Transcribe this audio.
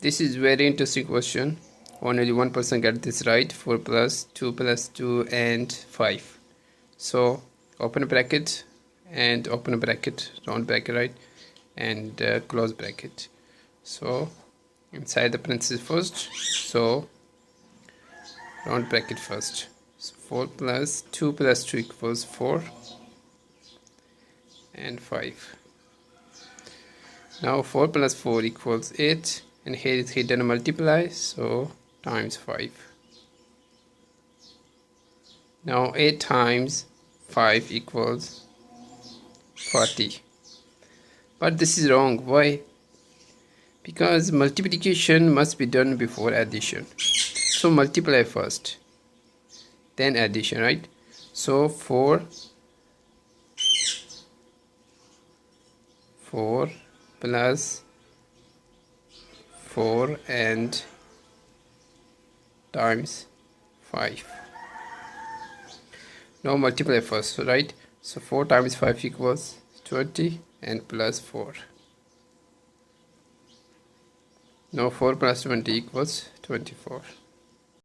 This is very interesting question. Only one person get this right. 4 plus 2 plus 2 and 5. So open bracket and open bracket, round bracket, right, and close bracket. So inside the parentheses first, so round bracket first. So 4 plus 2 plus 2 equals 4 and 5. Now 4 plus 4 equals 8, and here is hidden multiply, so times 5. Now 8 times 5 equals 40. But this is wrong. Why? Because multiplication must be done before addition. So multiply first, then addition, right? So 4 plus 4 and times 5. Now multiply first, right? So 4 times 5 equals 20 and plus 4. Now 4 plus 20 equals 24.